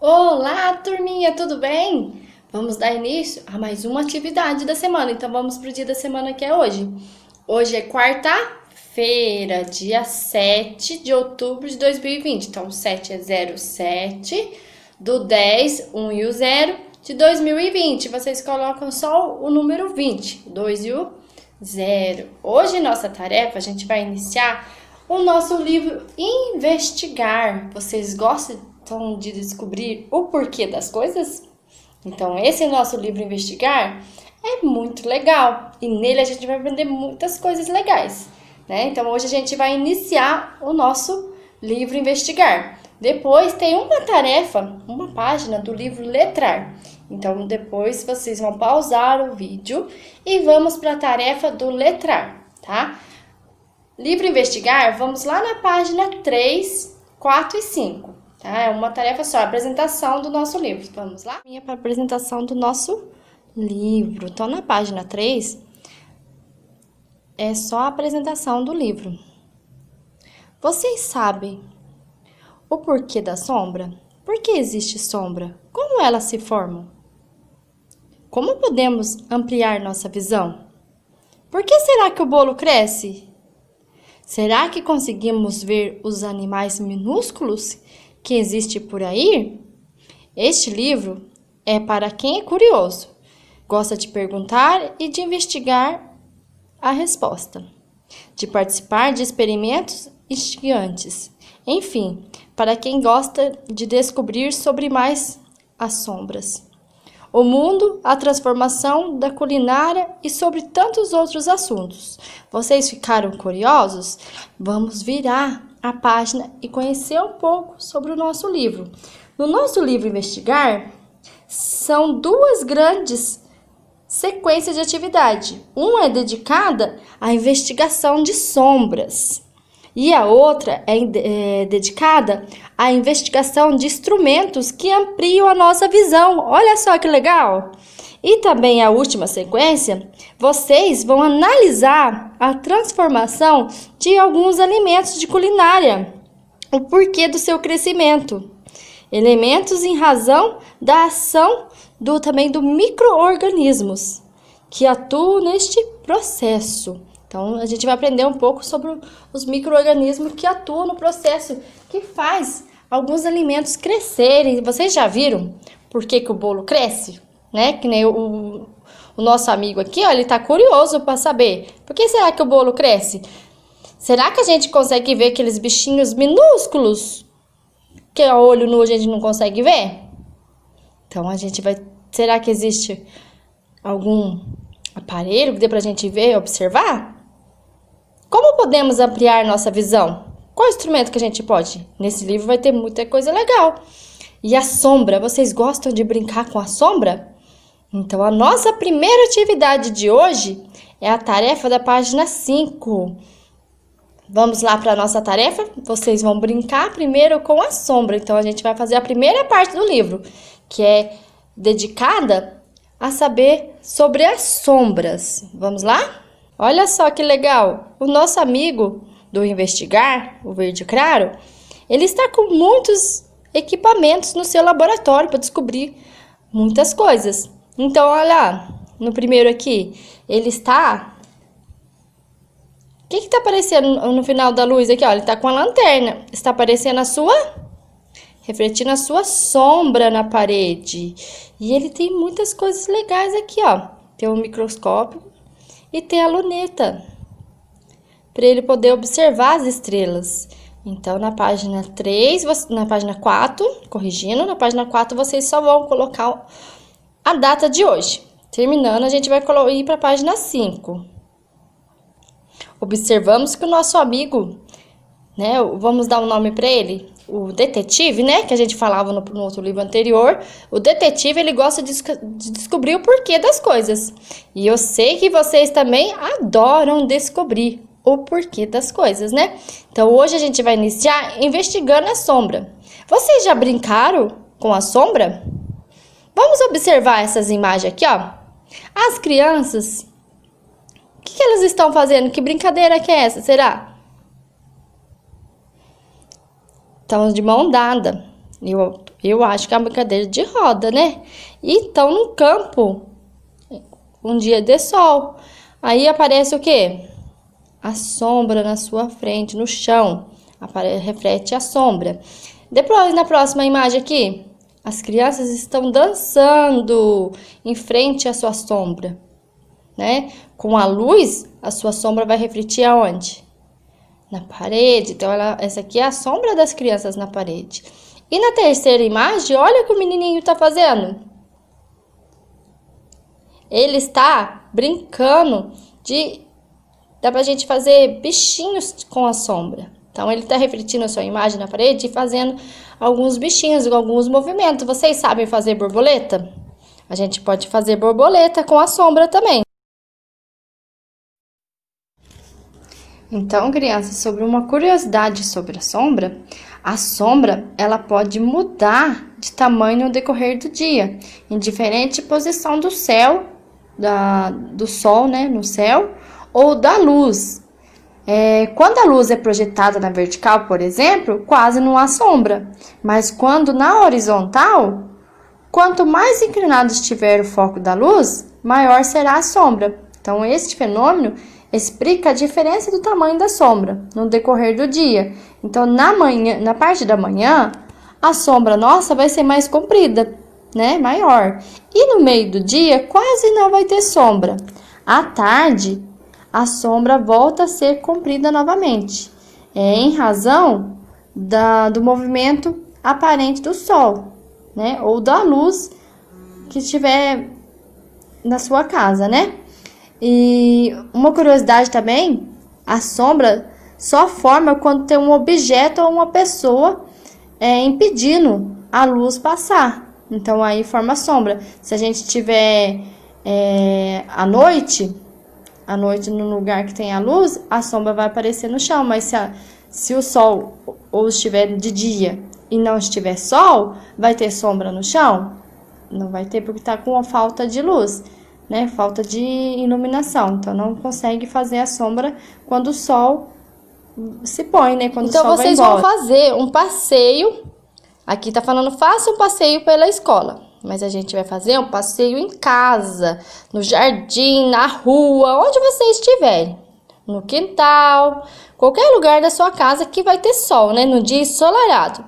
Olá, turminha, tudo bem? Vamos dar início a mais uma atividade da semana. Então, vamos pro dia da semana que é hoje. Hoje é quarta-feira, dia 7 de outubro de 2020. Então, 7 é 07, do 10, 1 e o 0 de 2020. Vocês colocam só o número 20, o 2 e o 0. Hoje, nossa tarefa, a gente vai iniciar o nosso livro Investigar. Vocês gostam de descobrir o porquê das coisas? Então, esse nosso livro Investigar é muito legal e nele a gente vai aprender muitas coisas legais, né? Então, hoje a gente vai iniciar o nosso livro Investigar. Depois tem uma tarefa, uma página do livro Letrar. Então, depois vocês vão pausar o vídeo e vamos para a tarefa do Letrar, tá? Livro Investigar, vamos lá na página 3, 4 e 5. Tá? É uma tarefa só, a apresentação do nosso livro. Vamos lá? Para a apresentação do nosso livro. Então, na página 3, é só a apresentação do livro. Vocês sabem o porquê da sombra? Por que existe sombra? Como elas se formam? Como podemos ampliar nossa visão? Por que será que o bolo cresce? Será que conseguimos ver os animais minúsculos que existem por aí? Este livro é para quem é curioso, gosta de perguntar e de investigar a resposta, de participar de experimentos instigantes. Enfim, para quem gosta de descobrir sobre mais as sombras, o mundo, a transformação da culinária e sobre tantos outros assuntos. Vocês ficaram curiosos? Vamos virar a página e conhecer um pouco sobre o nosso livro. No nosso livro Investigar, são duas grandes sequências de atividade. Uma é dedicada à investigação de sombras e a outra é dedicada à investigação de instrumentos que ampliam a nossa visão. Olha só que legal! E também a última sequência, vocês vão analisar a transformação de alguns alimentos de culinária, o porquê do seu crescimento, elementos em razão da ação também do micro-organismos que atuam neste processo. Então, a gente vai aprender um pouco sobre os micro-organismos que atuam no processo que faz alguns alimentos crescerem. Vocês já viram por que o bolo cresce? Né? Que nem o nosso amigo aqui, ó, ele tá curioso para saber por que será que o bolo cresce? Será que a gente consegue ver aqueles bichinhos minúsculos que a olho nu a gente não consegue ver? Então, será que existe algum aparelho que dê pra gente ver e observar? Como podemos ampliar nossa visão? Qual instrumento que a gente pode? Nesse livro vai ter muita coisa legal. E a sombra, vocês gostam de brincar com a sombra? Então, a nossa primeira atividade de hoje é a tarefa da página 5. Vamos lá para a nossa tarefa? Vocês vão brincar primeiro com a sombra. Então, a gente vai fazer a primeira parte do livro, que é dedicada a saber sobre as sombras. Vamos lá? Olha só que legal! O nosso amigo do Investigar, o Verde Claro, ele está com muitos equipamentos no seu laboratório para descobrir muitas coisas. Então, olha, no primeiro aqui, ele está... O que está aparecendo no final da luz aqui? Ó, ele está com a lanterna. Está aparecendo refletindo a sua sombra na parede. E ele tem muitas coisas legais aqui, ó. Tem um microscópio e tem a luneta, para ele poder observar as estrelas. Então, na página 3, na página 4, corrigindo, na página 4 vocês só vão colocar a data de hoje. Terminando, a gente vai ir para a página 5. Observamos que o nosso amigo, né, vamos dar um nome para ele, o detetive, né, que a gente falava no outro livro anterior. O detetive, ele gosta de descobrir o porquê das coisas. E eu sei que vocês também adoram descobrir o porquê das coisas, né? Então, hoje a gente vai iniciar investigando a sombra. Vocês já brincaram com a sombra? Vamos observar essas imagens aqui, ó. As crianças, o que elas estão fazendo? Que brincadeira que é essa, será? Estão de mão dada. Eu acho que é uma cadeira de roda, né? E estão no campo, um dia de sol. Aí aparece o quê? A sombra na sua frente, no chão. Reflete a sombra. Depois, na próxima imagem aqui, as crianças estão dançando em frente à sua sombra, né? Com a luz, a sua sombra vai refletir aonde? Na parede. Então, essa aqui é a sombra das crianças na parede. E na terceira imagem, olha o que o menininho está fazendo. Ele está brincando dá pra gente fazer bichinhos com a sombra. Então, ele está refletindo a sua imagem na parede e fazendo alguns bichinhos, alguns movimentos. Vocês sabem fazer borboleta? A gente pode fazer borboleta com a sombra também. Então, crianças, sobre uma curiosidade sobre a sombra, ela pode mudar de tamanho no decorrer do dia, em diferente posição do céu, do sol, né, no céu, ou da luz. Quando a luz é projetada na vertical, por exemplo, quase não há sombra, mas quando na horizontal, quanto mais inclinado estiver o foco da luz, maior será a sombra. Então, este fenômeno explica a diferença do tamanho da sombra no decorrer do dia. Então, na parte da manhã, a sombra nossa vai ser mais comprida, né? Maior. E no meio do dia, quase não vai ter sombra. À tarde, a sombra volta a ser comprida novamente, em razão do movimento aparente do sol, né? Ou da luz que estiver na sua casa, né? E uma curiosidade também, a sombra só forma quando tem um objeto ou uma pessoa impedindo a luz passar. Então, aí forma sombra. Se a gente tiver à noite no lugar que tem a luz, a sombra vai aparecer no chão. Mas se o sol ou estiver de dia e não estiver sol, vai ter sombra no chão? Não vai ter, porque está com a falta de luz, né? Falta de iluminação. Então, não consegue fazer a sombra quando o sol se põe, né? Quando o sol vai embora. Então, vocês vão fazer um passeio. Aqui tá falando, faça um passeio pela escola. Mas a gente vai fazer um passeio em casa, no jardim, na rua, onde vocês estiverem. No quintal, qualquer lugar da sua casa que vai ter sol, né? No dia ensolarado.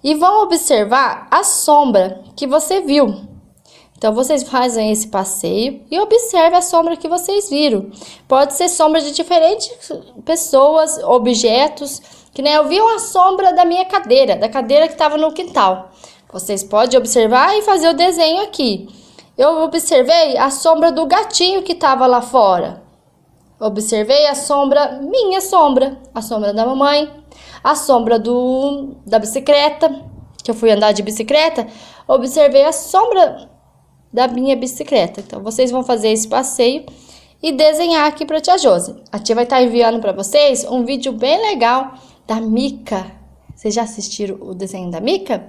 E vão observar a sombra que você viu. Então, vocês fazem esse passeio e observem a sombra que vocês viram. Pode ser sombra de diferentes pessoas, objetos. Que nem eu vi uma sombra da minha cadeira, da cadeira que estava no quintal. Vocês podem observar e fazer o desenho aqui. Eu observei a sombra do gatinho que estava lá fora. Observei a sombra, minha sombra, a sombra da mamãe, a sombra da bicicleta, que eu fui andar de bicicleta. Observei a sombra da minha bicicleta. Então, vocês vão fazer esse passeio e desenhar aqui para a tia Josi. A tia vai estar enviando para vocês um vídeo bem legal da Mica. Vocês já assistiram o desenho da Mica?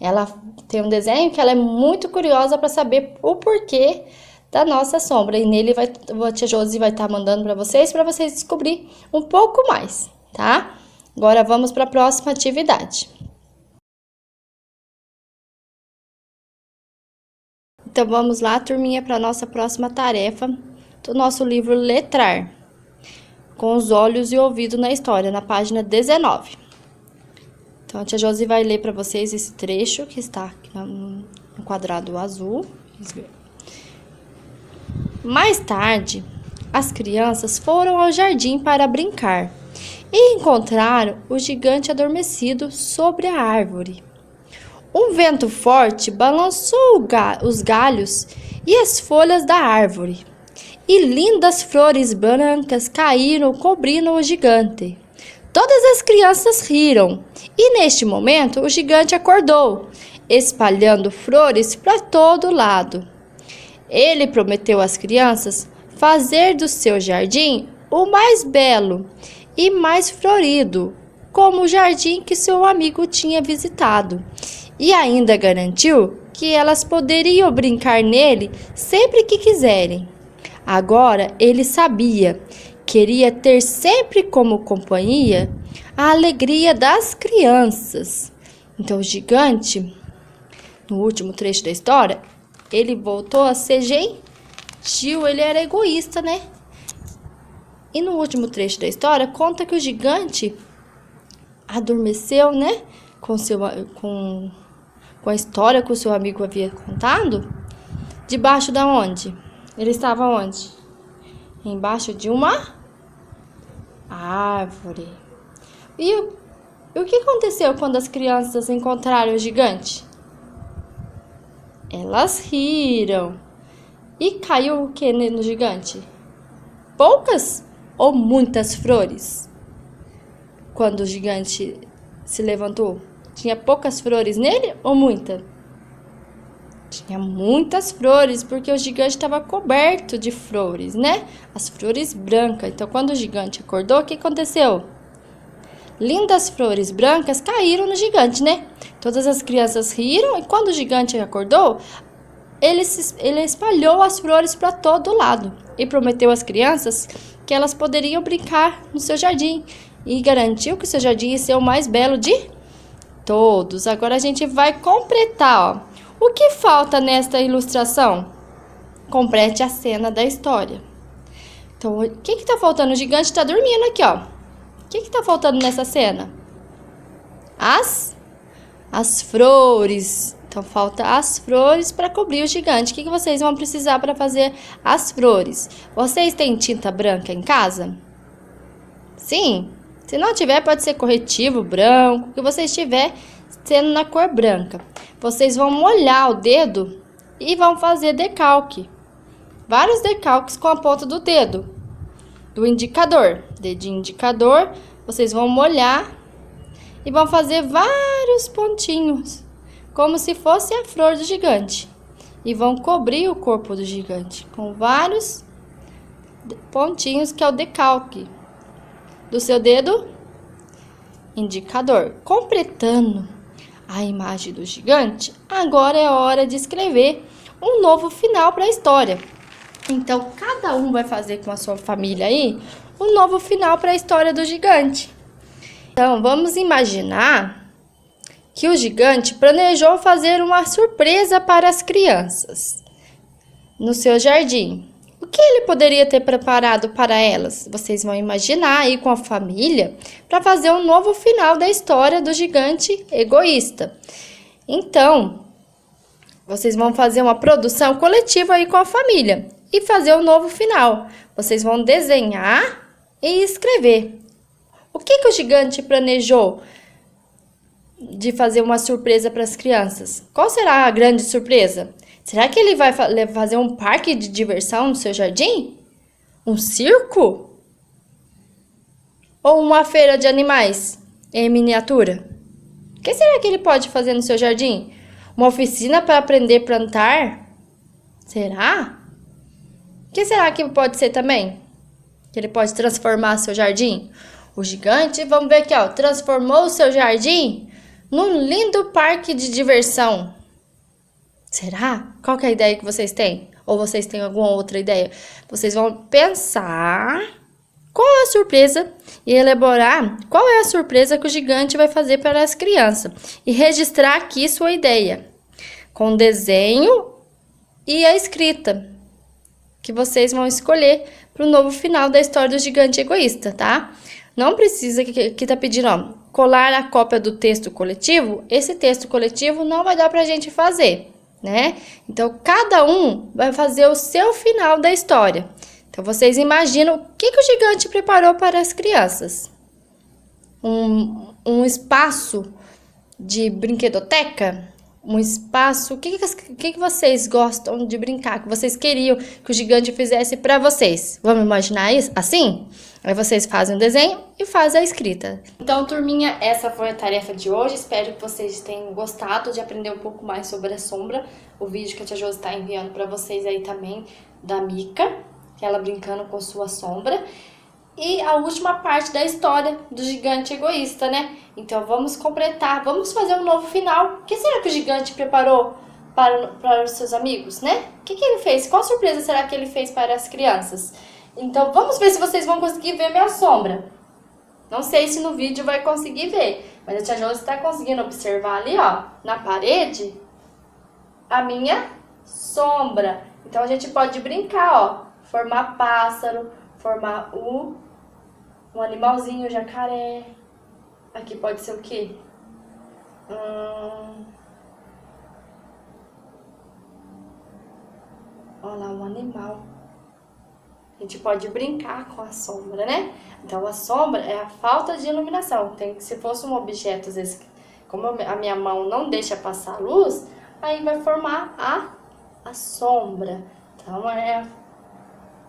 Ela tem um desenho que ela é muito curiosa para saber o porquê da nossa sombra. E nele a tia Josi vai estar mandando para vocês descobrir um pouco mais, tá? Agora vamos para a próxima atividade. Então, vamos lá, turminha, para a nossa próxima tarefa do nosso livro Letrar, com os olhos e ouvidos na história, na página 19. Então, a tia Josi vai ler para vocês esse trecho que está aqui no quadrado azul. Mais tarde, as crianças foram ao jardim para brincar e encontraram o gigante adormecido sobre a árvore. Um vento forte balançou os galhos e as folhas da árvore, e lindas flores brancas caíram cobrindo o gigante. Todas as crianças riram, e neste momento o gigante acordou, espalhando flores para todo lado. Ele prometeu às crianças fazer do seu jardim o mais belo e mais florido, como o jardim que seu amigo tinha visitado, e ainda garantiu que elas poderiam brincar nele sempre que quiserem. Agora ele sabia, queria ter sempre como companhia a alegria das crianças. Então, o gigante, no último trecho da história, ele voltou a ser gentil, ele era egoísta, né? E no último trecho da história, conta que o gigante adormeceu, né? Com a história que o seu amigo havia contado. Debaixo da onde? Ele estava onde? Embaixo de uma árvore. E o que aconteceu quando as crianças encontraram o gigante? Elas riram. E caiu o que no gigante? Poucas ou muitas flores? Quando o gigante se levantou, tinha poucas flores nele ou muita? Tinha muitas flores, porque o gigante estava coberto de flores, né? As flores brancas. Então, quando o gigante acordou, o que aconteceu? Lindas flores brancas caíram no gigante, né? Todas as crianças riram e quando o gigante acordou, ele espalhou as flores para todo lado e prometeu às crianças que elas poderiam brincar no seu jardim e garantiu que o seu jardim ia ser o mais belo de todos. Agora a gente vai completar, ó. O que falta nesta ilustração? Complete a cena da história. Então, o que está faltando? O gigante está dormindo aqui, ó. O que está faltando nessa cena? As flores. Então, falta as flores para cobrir o gigante. O que vocês vão precisar para fazer as flores? Vocês têm tinta branca em casa? Sim. Se não tiver, pode ser corretivo branco, o que vocês tiver sendo na cor branca. Vocês vão molhar o dedo e vão fazer decalque. Vários decalques com a ponta do dedo, do indicador. Dedinho indicador, vocês vão molhar e vão fazer vários pontinhos, como se fosse a flor do gigante. E vão cobrir o corpo do gigante com vários pontinhos, que é o decalque do seu dedo indicador. Completando a imagem do gigante, agora é hora de escrever um novo final para a história. Então, cada um vai fazer com a sua família aí um novo final para a história do gigante. Então, vamos imaginar que o gigante planejou fazer uma surpresa para as crianças no seu jardim. O que ele poderia ter preparado para elas? Vocês vão imaginar aí com a família para fazer um novo final da história do gigante egoísta. Então, vocês vão fazer uma produção coletiva aí com a família e fazer um novo final. Vocês vão desenhar e escrever. O que o gigante planejou de fazer uma surpresa para as crianças? Qual será a grande surpresa? Será que ele vai fazer um parque de diversão no seu jardim? Um circo? Ou uma feira de animais em miniatura? O que será que ele pode fazer no seu jardim? Uma oficina para aprender a plantar? Será? O que será que pode ser também? Que ele pode transformar seu jardim? O gigante, vamos ver aqui, ó, transformou o seu jardim num lindo parque de diversão. Será? Qual que é a ideia que vocês têm? Ou vocês têm alguma outra ideia? Vocês vão pensar qual é a surpresa e elaborar qual é a surpresa que o gigante vai fazer para as crianças. E registrar aqui sua ideia, com o desenho e a escrita, que vocês vão escolher para o novo final da história do gigante egoísta, tá? Não precisa, que tá pedindo, ó, colar a cópia do texto coletivo. Esse texto coletivo não vai dar pra gente fazer, né? Então, cada um vai fazer o seu final da história. Então, vocês imaginam o que o gigante preparou para as crianças? Um espaço de brinquedoteca? Um espaço... O que vocês gostam de brincar? Que vocês queriam que o gigante fizesse para vocês? Vamos imaginar isso assim? Aí vocês fazem o desenho e fazem a escrita. Então, turminha, essa foi a tarefa de hoje. Espero que vocês tenham gostado de aprender um pouco mais sobre a sombra. O vídeo que a tia Josi está enviando para vocês aí também, da Mica, ela brincando com sua sombra. E a última parte da história do gigante egoísta, né? Então, vamos completar, vamos fazer um novo final. O que será que o gigante preparou para os seus amigos, né? O que ele fez? Qual surpresa será que ele fez para as crianças? Então, vamos ver se vocês vão conseguir ver minha sombra. Não sei se no vídeo vai conseguir ver, mas a tia Josi tá conseguindo observar ali, ó, na parede, a minha sombra. Então a gente pode brincar, ó, formar pássaro, formar um animalzinho, jacaré. Aqui pode ser o quê? Olha lá, um animal. A gente pode brincar com a sombra, né? Então, a sombra é a falta de iluminação. Se fosse um objeto, às vezes, como a minha mão não deixa passar luz, aí vai formar a sombra. Então, é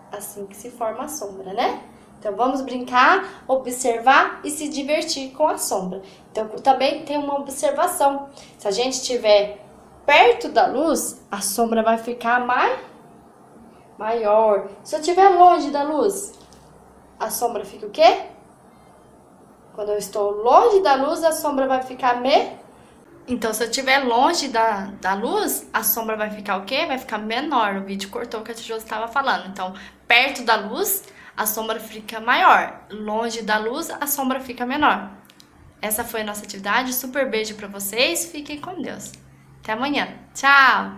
assim que se forma a sombra, né? Então, vamos brincar, observar e se divertir com a sombra. Então, também tem uma observação. Se a gente estiver perto da luz, a sombra vai ficar maior. Se eu estiver longe da luz, a sombra fica o quê? Quando eu estou longe da luz, a sombra vai ficar Então, se eu estiver longe da luz, a sombra vai ficar o quê? Vai ficar menor. O vídeo cortou o que a tia Josi estava falando. Então, perto da luz, a sombra fica maior. Longe da luz, a sombra fica menor. Essa foi a nossa atividade. Super beijo para vocês. Fiquem com Deus. Até amanhã. Tchau!